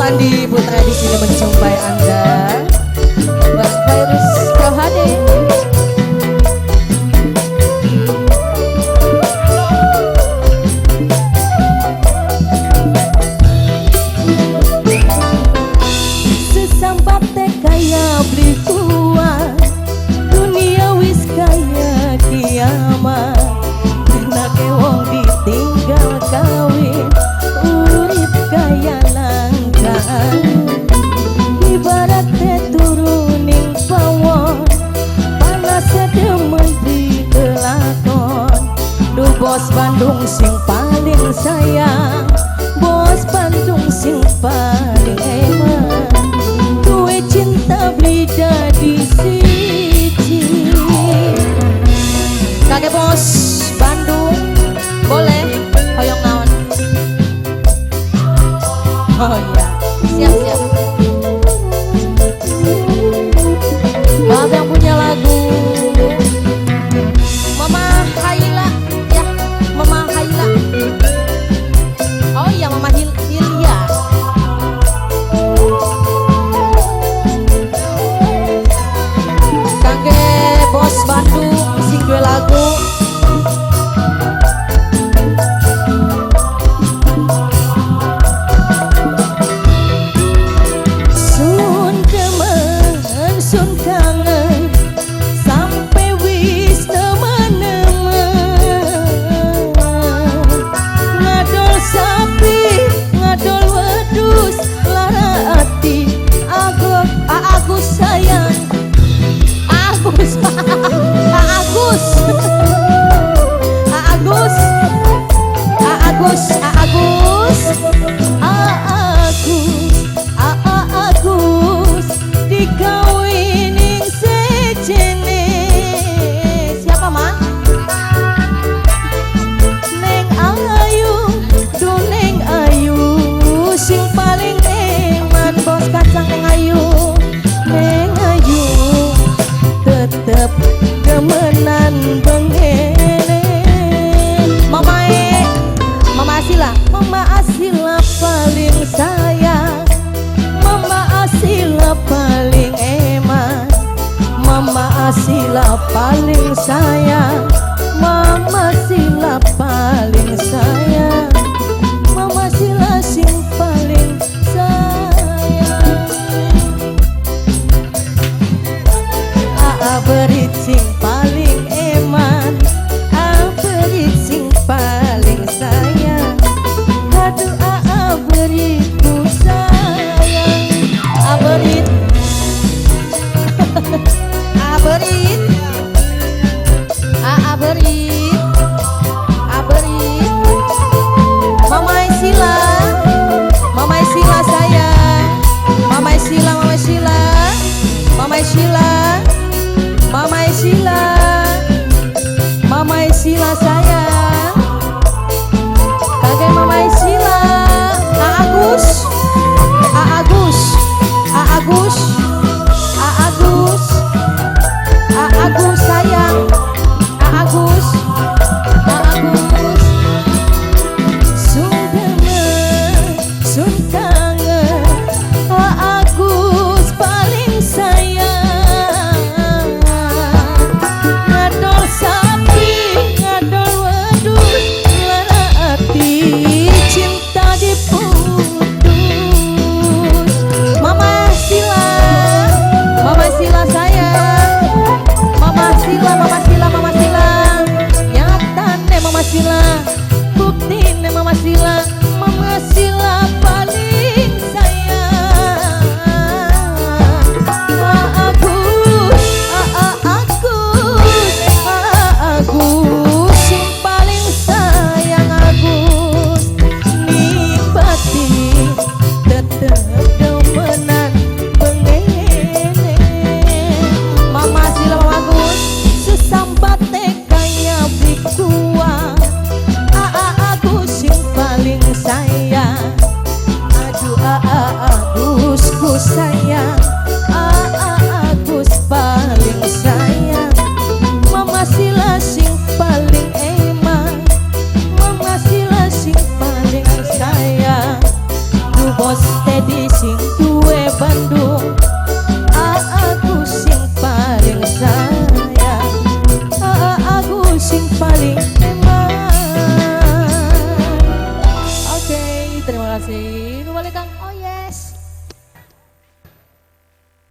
Pandi Putra di sini menjumpai Anda, Mbak Virus Rohade. Sesambat teh kaya beli kuat, dunia wis kaya kiamat. Enake wong ditinggal kawin, urip kaya langkaan. Ibarat teh turuning pawon, panas demen di kelakon. Duh bos Bandung sing paling sayang, bos Bandung sing paling emang. Duwe cinta beli jadi siji. Kakek bos Bandung, boleh hoyong naon? Oh iya, siap-siap. Maaf yang punya lagu Mama Haila, ya Mama Haila. Oh iya Mama Hilya. Kakek bos Bandung sing gue lagu Sun demen, sun kangen, sampai wis temen-temen. Ngadol sapi, ngadol wedus, lara ati, Agus sayang, Agus, Agus, Agus, Agus, Agus, dikawining sejenis. siapa man? Neng Ayu, duh Neng Ayu, sing paling eman bos kacang Neng Ayu. Neng Ayu, tetep gemenan bengene. Mama Asila. Mama Asila paling sayang, Mama Asila paling eman, Mama Asila paling sayang,